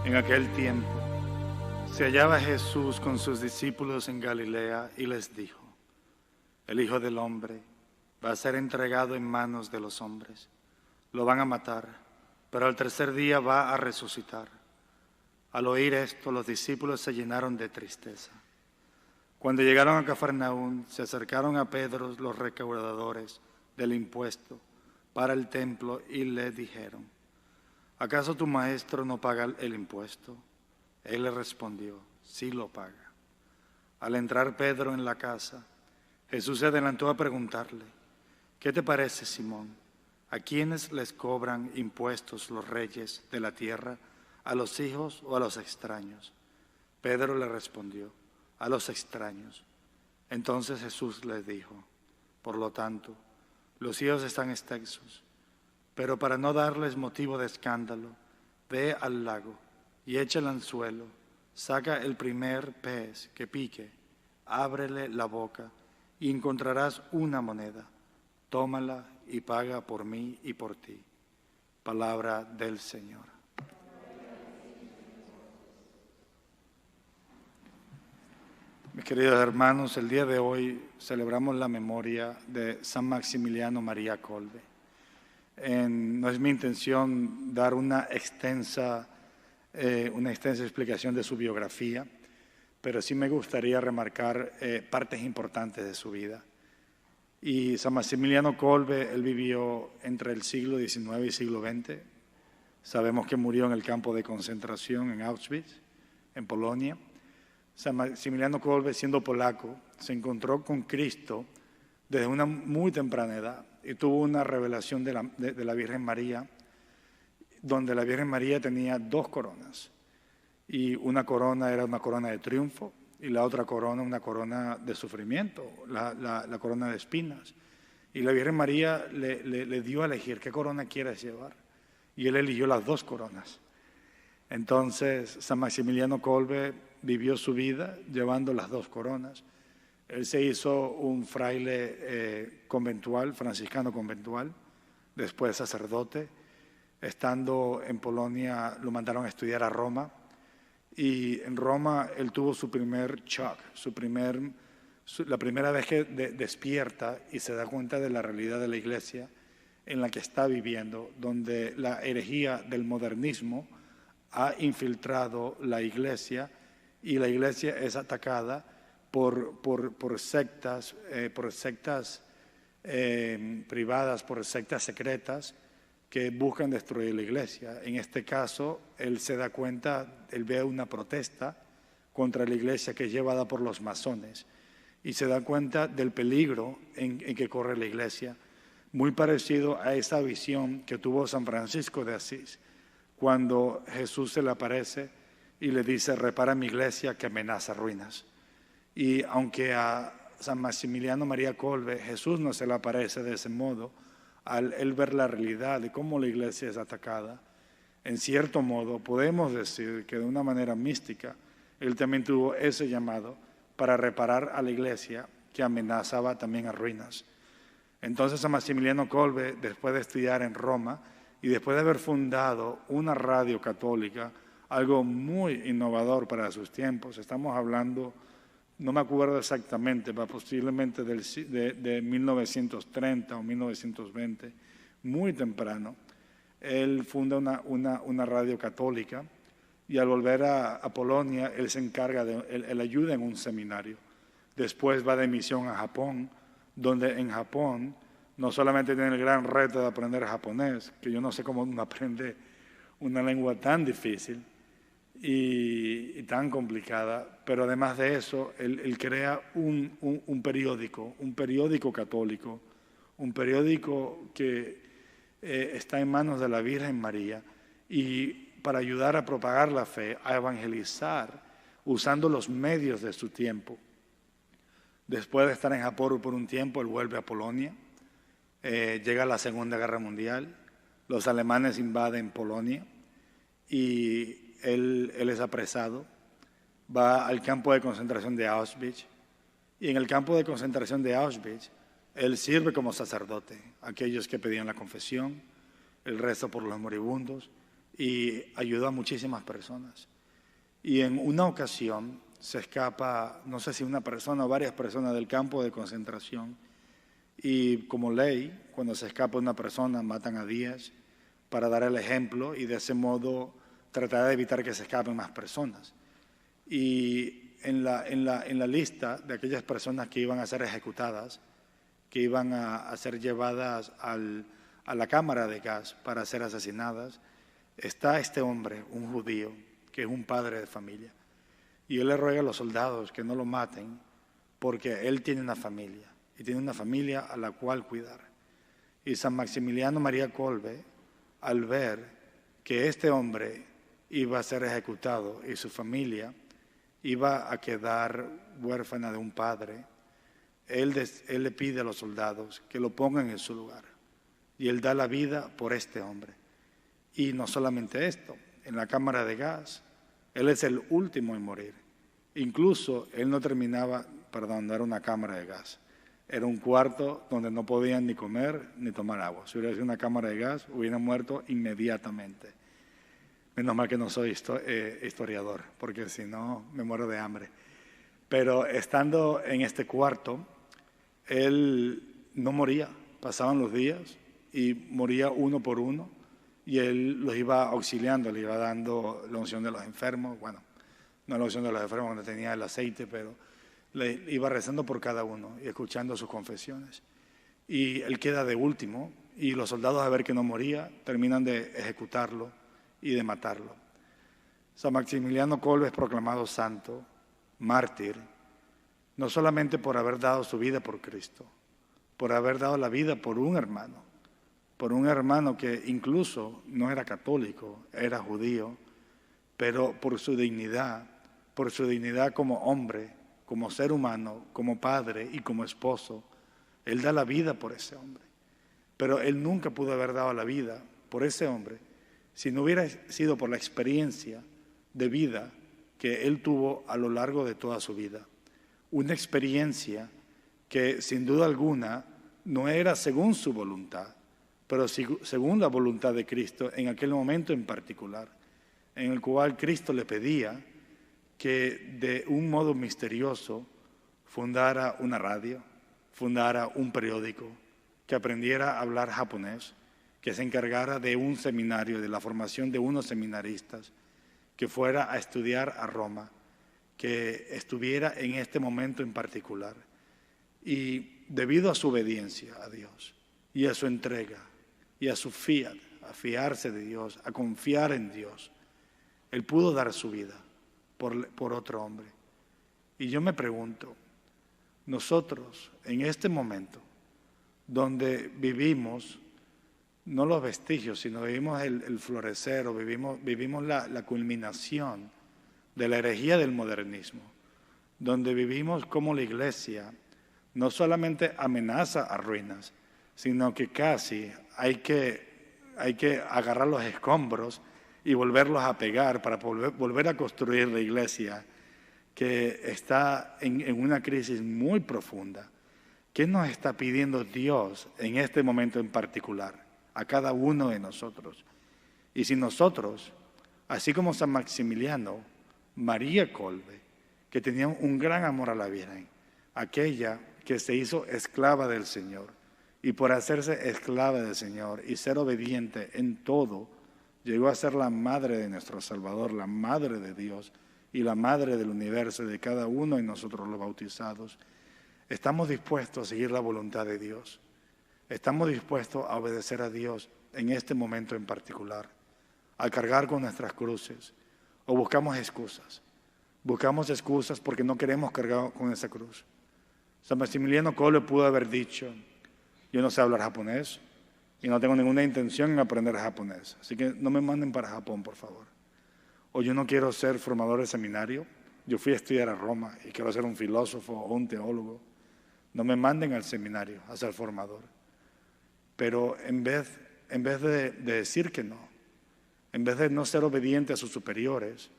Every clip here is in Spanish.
En aquel tiempo se hallaba Jesús con sus discípulos en Galilea y les dijo: el Hijo del Hombre va a ser entregado en manos de los hombres. Lo van a matar, pero al tercer día va a resucitar. Al oír esto, los discípulos se llenaron de tristeza. Cuando llegaron a Cafarnaúm, se acercaron a Pedro los recaudadores del impuesto para el templo y le dijeron: ¿acaso tu maestro no paga el impuesto? Él le respondió: sí lo paga. Al entrar Pedro en la casa, Jesús se adelantó a preguntarle: ¿qué te parece, Simón? ¿A quiénes les cobran impuestos los reyes de la tierra? ¿A los hijos o a los extraños? Pedro le respondió: a los extraños. Entonces Jesús les dijo: por lo tanto, los hijos están extensos, pero para no darles motivo de escándalo, ve al lago y echa el anzuelo, saca el primer pez que pique, ábrele la boca y encontrarás una moneda. Tómala y paga por mí y por ti. Palabra del Señor. Mis queridos hermanos, el día de hoy celebramos la memoria de San Maximiliano María Kolbe. No es mi intención dar una extensa explicación de su biografía, pero sí me gustaría remarcar partes importantes de su vida. Y San Maximiliano Kolbe, él vivió entre el siglo XIX y siglo XX. Sabemos que murió en el campo de concentración en Auschwitz, en Polonia. San Maximiliano Kolbe, siendo polaco, se encontró con Cristo desde una muy temprana edad y tuvo una revelación de la Virgen María, donde la Virgen María tenía dos coronas. Y una corona era una corona de triunfo y la otra corona una corona de sufrimiento, la corona de espinas. Y la Virgen María le dio a elegir qué corona quieres llevar. Y él eligió las dos coronas. Entonces, San Maximiliano Kolbe vivió su vida llevando las dos coronas. Él se hizo un fraile conventual, franciscano conventual, después sacerdote. Estando en Polonia, lo mandaron a estudiar a Roma. Y en Roma él tuvo su primer shock, la primera vez que despierta y se da cuenta de la realidad de la Iglesia en la que está viviendo, donde la herejía del modernismo ha infiltrado la Iglesia y la Iglesia es atacada por sectas privadas, por sectas secretas que buscan destruir la Iglesia. En este caso, él se da cuenta, él ve una protesta contra la Iglesia que es llevada por los masones y se da cuenta del peligro en que corre la Iglesia, muy parecido a esa visión que tuvo San Francisco de Asís, cuando Jesús se le aparece y le dice: repara mi Iglesia que amenaza ruinas. Y aunque a San Maximiliano María Kolbe Jesús no se le aparece de ese modo, al él ver la realidad de cómo la Iglesia es atacada, en cierto modo podemos decir que de una manera mística él también tuvo ese llamado para reparar a la Iglesia que amenazaba también a ruinas. Entonces San Maximiliano Kolbe, después de estudiar en Roma y después de haber fundado una radio católica, algo muy innovador para sus tiempos, estamos hablando, no me acuerdo exactamente, pero posiblemente de 1930 o 1920, muy temprano, él funda una radio católica y al volver a Polonia, él se encarga él ayuda en un seminario. Después va de misión a Japón, donde en Japón no solamente tiene el gran reto de aprender japonés, que yo no sé cómo uno aprende una lengua tan difícil y tan complicada, pero además de eso, él crea un periódico católico, un periódico que está en manos de la Virgen María y para ayudar a propagar la fe, a evangelizar, usando los medios de su tiempo. Después de estar en Japón por un tiempo, él vuelve a Polonia, llega la Segunda Guerra Mundial, los alemanes invaden Polonia y él es apresado, va al campo de concentración de Auschwitz y en el campo de concentración de Auschwitz él sirve como sacerdote a aquellos que pedían la confesión, el rezo por los moribundos y ayudó a muchísimas personas. Y en una ocasión se escapa, no sé si una persona o varias personas del campo de concentración, y como ley, cuando se escapa una persona, matan a 10 para dar el ejemplo y de ese modo tratar de evitar que se escapen más personas. Y en la lista de aquellas personas que iban a ser ejecutadas, que iban a ser llevadas a la cámara de gas para ser asesinadas, está este hombre, un judío, que es un padre de familia. Y él le ruega a los soldados que no lo maten porque él tiene una familia y tiene una familia a la cual cuidar. Y San Maximiliano María Kolbe, al ver que este hombre iba a ser ejecutado y su familia iba a quedar huérfana de un padre, él le pide a los soldados que lo pongan en su lugar. Y él da la vida por este hombre. Y no solamente esto, en la cámara de gas, él es el último en morir. Incluso él no terminaba, perdón, no era una cámara de gas, era un cuarto donde no podían ni comer ni tomar agua. Si hubiera sido una cámara de gas, hubiera muerto inmediatamente. Menos mal que no soy historiador, porque si no me muero de hambre. Pero estando en este cuarto, él no moría, pasaban los días y moría uno por uno, y él los iba auxiliando, le iba dando la unción de los enfermos, bueno, no la unción de los enfermos cuando tenía el aceite, pero le iba rezando por cada uno y escuchando sus confesiones. Y él queda de último, y los soldados, a ver que no moría, terminan de ejecutarlo y de matarlo. San Maximiliano Kolbe es proclamado santo, mártir, no solamente por haber dado su vida por Cristo, por haber dado la vida por un hermano que incluso no era católico, era judío, pero por su dignidad como hombre, como ser humano, como padre y como esposo, él da la vida por ese hombre. Pero él nunca pudo haber dado la vida por ese hombre si no hubiera sido por la experiencia de vida que él tuvo a lo largo de toda su vida. Una experiencia que sin duda alguna no era según su voluntad, pero según la voluntad de Cristo en aquel momento en particular, en el cual Cristo le pedía que de un modo misterioso fundara una radio, fundara un periódico, que aprendiera a hablar japonés, que se encargara de un seminario, de la formación de unos seminaristas, que fuera a estudiar a Roma, que estuviera en este momento en particular. Y debido a su obediencia a Dios y a su entrega y a su fiat, a fiarse de Dios, a confiar en Dios, él pudo dar su vida por otro hombre. Y yo me pregunto, nosotros en este momento, donde vivimos, no los vestigios, sino vivimos el florecer, o vivimos la culminación de la herejía del modernismo, donde vivimos como la Iglesia no solamente amenaza a ruinas, sino que casi hay que agarrar los escombros y volverlos a pegar para volver a construir la Iglesia, que está en una crisis muy profunda. ¿Qué nos está pidiendo Dios en este momento en particular a cada uno de nosotros? Y si nosotros, así como San Maximiliano, María Kolbe, que tenía un gran amor a la Virgen, aquella que se hizo esclava del Señor, y por hacerse esclava del Señor y ser obediente en todo, llegó a ser la madre de nuestro Salvador, la madre de Dios y la madre del universo, de cada uno de nosotros los bautizados. Estamos dispuestos a seguir la voluntad de Dios. Estamos dispuestos a obedecer a Dios en este momento en particular, a cargar con nuestras cruces, o buscamos excusas. Buscamos excusas porque no queremos cargar con esa cruz. San Maximiliano Kolbe pudo haber dicho: yo no sé hablar japonés y no tengo ninguna intención en aprender japonés, así que no me manden para Japón, por favor. O yo no quiero ser formador de seminario, yo fui a estudiar a Roma y quiero ser un filósofo o un teólogo. No me manden al seminario a ser formador. Pero en vez de decir que no, en vez de no ser obediente a sus superiores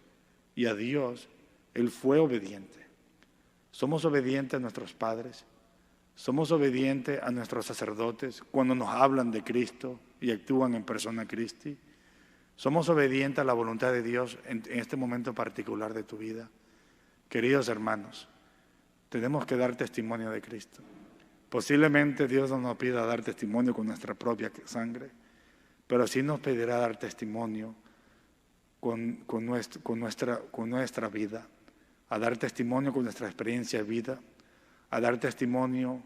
y a Dios, él fue obediente. Somos obedientes a nuestros padres, somos obedientes a nuestros sacerdotes cuando nos hablan de Cristo y actúan en persona Christi. ¿Somos obedientes a la voluntad de Dios en este momento particular de tu vida? Queridos hermanos, tenemos que dar testimonio de Cristo. Posiblemente Dios no nos pida dar testimonio con nuestra propia sangre, pero sí nos pedirá dar testimonio con nuestra vida, a dar testimonio con nuestra experiencia de vida, a dar testimonio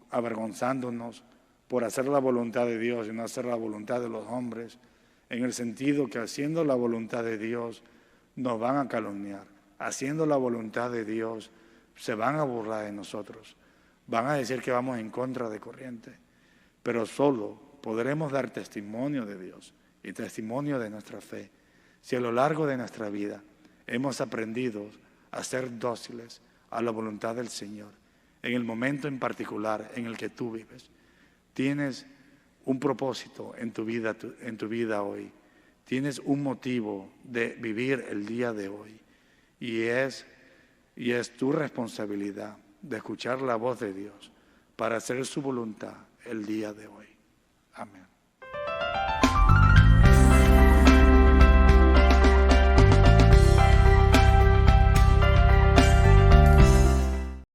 avergonzándonos por hacer la voluntad de Dios y no hacer la voluntad de los hombres, en el sentido que haciendo la voluntad de Dios nos van a calumniar, haciendo la voluntad de Dios se van a burlar de nosotros, van a decir que vamos en contra de corriente, pero solo podremos dar testimonio de Dios y testimonio de nuestra fe si a lo largo de nuestra vida hemos aprendido a ser dóciles a la voluntad del Señor. En el momento en particular en el que tú vives, tienes un propósito en tu vida hoy, tienes un motivo de vivir el día de hoy y es tu responsabilidad de escuchar la voz de Dios para hacer su voluntad el día de hoy. Amén.